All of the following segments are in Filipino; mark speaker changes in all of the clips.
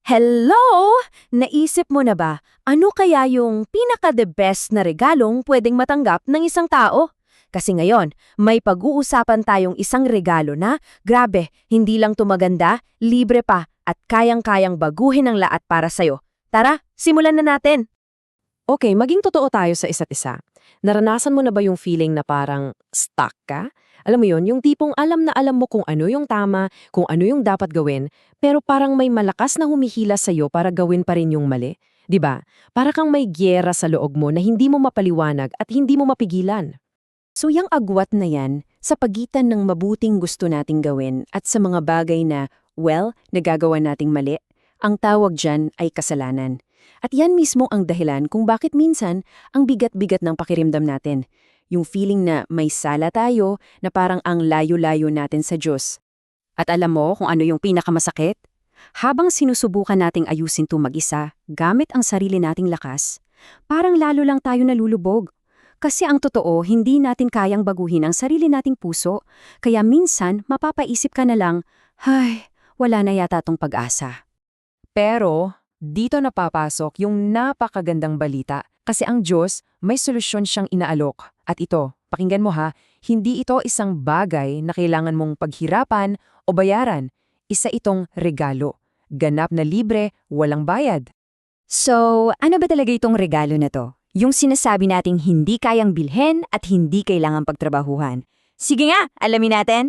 Speaker 1: Hello! Naisip mo na ba, ano kaya yung pinaka-the best na regalong pwedeng matanggap ng isang tao? Kasi ngayon, may pag-uusapan tayong isang regalo na, grabe, hindi lang tumaganda, libre pa, at kayang-kayang baguhin ang lahat para sa'yo. Tara, simulan na natin!
Speaker 2: Okay, maging totoo tayo sa isa't isa. Naranasan mo na ba yung feeling na parang stuck ka? Alam mo yun, yung tipong alam na alam mo kung ano yung tama, kung ano yung dapat gawin, pero parang may malakas na humihila sa'yo para gawin pa rin yung mali. 'Di ba? Para kang may gyera sa loob mo na hindi mo mapaliwanag at hindi mo mapigilan.
Speaker 1: So yung agwat na yan, sa pagitan ng mabuting gusto nating gawin at sa mga bagay na, well, nagagawa nating mali, ang tawag dyan ay kasalanan. At yan mismo ang dahilan kung bakit minsan ang bigat-bigat ng pakiramdam natin. Yung feeling na may sala tayo, na parang ang layo-layo natin sa Diyos. At alam mo kung ano yung pinakamasakit? Habang sinusubukan nating ayusin to mag-isa, gamit ang sarili nating lakas, parang lalo lang tayo nalulubog. Kasi ang totoo, hindi natin kayang baguhin ang sarili nating puso, kaya minsan mapapaisip ka na lang, ay, wala na yata tong pag-asa.
Speaker 2: Pero dito napapasok yung napakagandang balita kasi ang Diyos may solusyon siyang inaalok. At ito, pakinggan mo ha, hindi ito isang bagay na kailangan mong paghirapan o bayaran. Isa itong regalo. Ganap na libre, walang bayad.
Speaker 1: So, ano ba talaga itong regalo na to? Yung sinasabi nating hindi kayang bilhin at hindi kailangang pagtrabahuhan. Sige nga, alamin natin!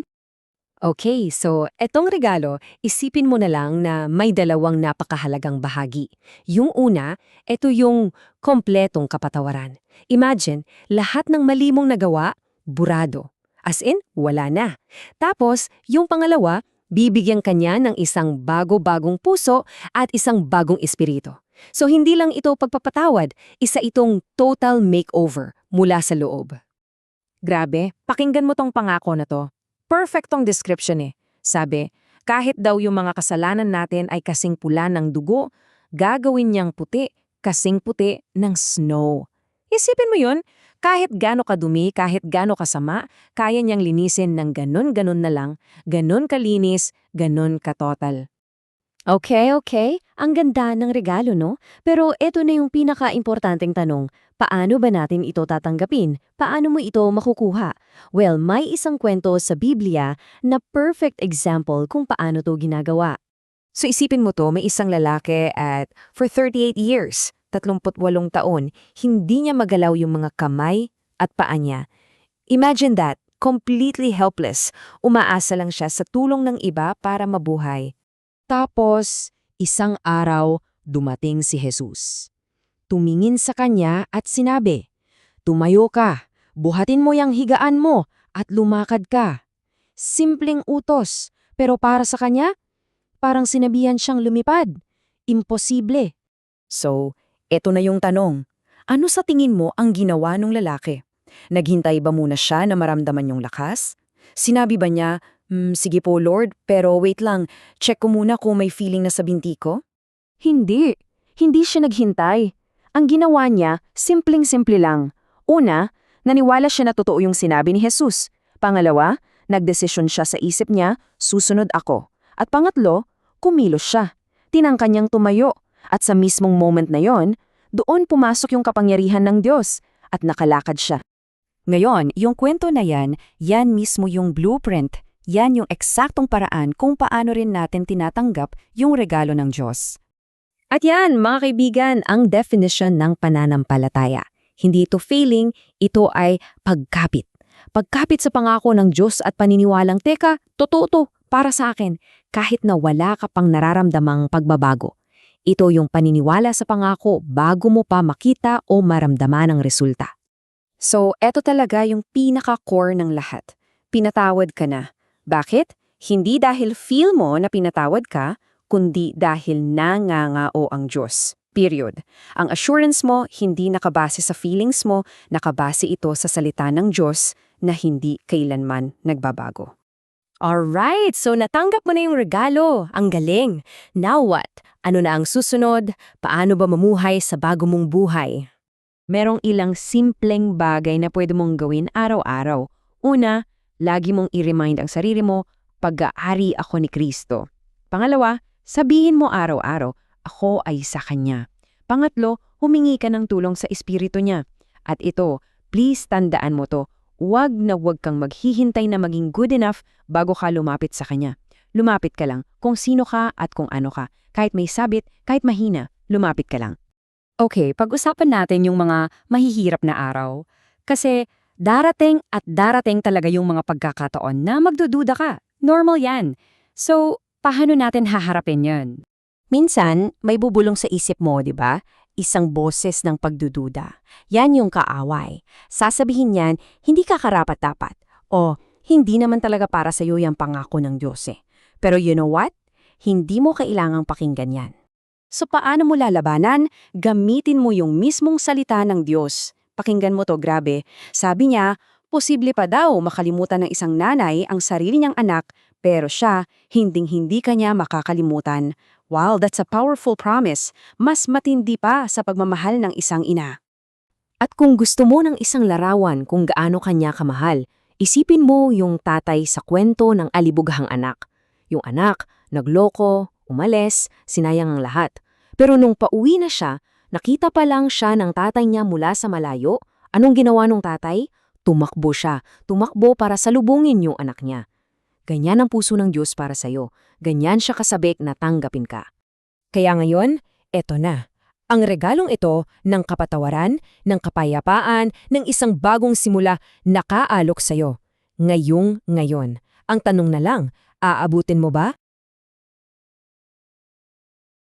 Speaker 2: Okay, so etong regalo, isipin mo na lang na may dalawang napakahalagang bahagi. Yung una, ito yung kompletong kapatawaran. Imagine, lahat ng mali mong nagawa, burado. As in, wala na. Tapos, yung pangalawa, bibigyan kanya ng isang bago-bagong puso at isang bagong espiritu. So hindi lang ito pagpapatawad, isa itong total makeover mula sa loob. Grabe, pakinggan mo tong pangako na to. Perfectong description eh. Sabi, kahit daw yung mga kasalanan natin ay kasing pula ng dugo, gagawin niyang puti, kasing puti ng snow. Isipin mo yun, kahit gaano kadumi, kahit gaano kasama, kaya niyang linisin ng ganun-ganun na lang, ganun kalinis, ganun katotal.
Speaker 1: Okay. Ang ganda ng regalo, no? Pero eto na yung pinaka-importanteng tanong. Paano ba natin ito tatanggapin? Paano mo ito makukuha? Well, may isang kwento sa Biblia na perfect example kung paano to ginagawa.
Speaker 2: So isipin mo to, may isang lalaki at for 38 years, 38 taon, hindi niya magalaw yung mga kamay at paa niya. Imagine that, completely helpless. Umaasa lang siya sa tulong ng iba para mabuhay. Tapos, isang araw, dumating si Jesus. Tumingin sa kanya at sinabi, "Tumayo ka, buhatin mo yung higaan mo at lumakad ka." Simpleng utos, pero para sa kanya, parang sinabihan siyang lumipad. Imposible. So, eto na yung tanong. Ano sa tingin mo ang ginawa ng lalaki? Naghintay ba muna siya na maramdaman yung lakas? Sinabi ba niya, sige po Lord, pero wait lang, check ko muna kung may feeling na sa binti ko?
Speaker 1: Hindi. Hindi siya naghintay. Ang ginawa niya, simpleng-simple lang. Una, naniwala siya na totoo yung sinabi ni Jesus. Pangalawa, nagdesisyon siya sa isip niya, susunod ako. At pangatlo, kumilos siya. Tinangka niyang tumayo. At sa mismong moment na yon, doon pumasok yung kapangyarihan ng Diyos at nakalakad siya. Ngayon, yung kwento na yan mismo yung blueprint. Yan yung eksaktong paraan kung paano rin natin tinatanggap yung regalo ng Diyos. At yan, mga kaibigan, ang definition ng pananampalataya. Hindi ito feeling, ito ay pagkapit. Pagkapit sa pangako ng Diyos at paniniwalang, teka, totoo to para sa akin, kahit na wala ka pang nararamdamang pagbabago. Ito yung paniniwala sa pangako bago mo pa makita o maramdaman ang resulta. So, eto talaga yung pinaka-core ng lahat. Pinatawad ka na. Bakit? Hindi dahil feel mo na pinatawad ka, kundi dahil nangangao ang Diyos. Period. Ang assurance mo, hindi nakabase sa feelings mo, nakabase ito sa salita ng Diyos na hindi kailanman nagbabago. Alright, so natanggap mo na yung regalo. Ang galing. Now what? Ano na ang susunod? Paano ba mamuhay sa bago mong buhay? Merong ilang simpleng bagay na pwede mong gawin araw-araw. Una, lagi mong i-remind ang sarili mo, pag-aari ako ni Kristo. Pangalawa, sabihin mo araw-araw, ako ay sa Kanya. Pangatlo, humingi ka ng tulong sa Espiritu niya. At ito, please tandaan mo to, huwag na huwag kang maghihintay na maging good enough bago ka lumapit sa Kanya. Lumapit ka lang kung sino ka at kung ano ka. Kahit may sabit, kahit mahina, lumapit ka lang.
Speaker 2: Okay, pag-usapan natin yung mga mahihirap na araw. Kasi darating at darating talaga yung mga pagkakataon na magdududa ka. Normal yan. So, paano natin haharapin yun?
Speaker 3: Minsan, may bubulong sa isip mo, di ba? Isang boses ng pagdududa. Yan yung kaaway. Sasabihin niyan, hindi ka karapat-dapat. O, hindi naman talaga para sa'yo yung pangako ng Diyos eh. Pero you know what? Hindi mo kailangang pakinggan yan. So paano mo lalabanan? Gamitin mo yung mismong salita ng Diyos. Pakinggan mo to, grabe. Sabi niya, posible pa daw makalimutan ng isang nanay ang sarili niyang anak, pero siya, hinding-hindi kanya makakalimutan. Wow, that's a powerful promise. Mas matindi pa sa pagmamahal ng isang ina. At kung gusto mo ng isang larawan kung gaano kanya kamahal, isipin mo yung tatay sa kwento ng alibughang anak. Yung anak, nagloko, umalis, sinayang ang lahat. Pero nung pauwi na siya, nakita pa lang siya ng tatay niya mula sa malayo. Anong ginawa ng tatay? Tumakbo siya. Tumakbo para salubungin yung anak niya. Ganyan ang puso ng Diyos para sa'yo. Ganyan siya kasabik na tanggapin ka. Kaya ngayon, eto na. Ang regalong ito ng kapatawaran, ng kapayapaan, ng isang bagong simula nakaalok sa'yo. Ngayon. Ang tanong na lang, aabutin mo ba?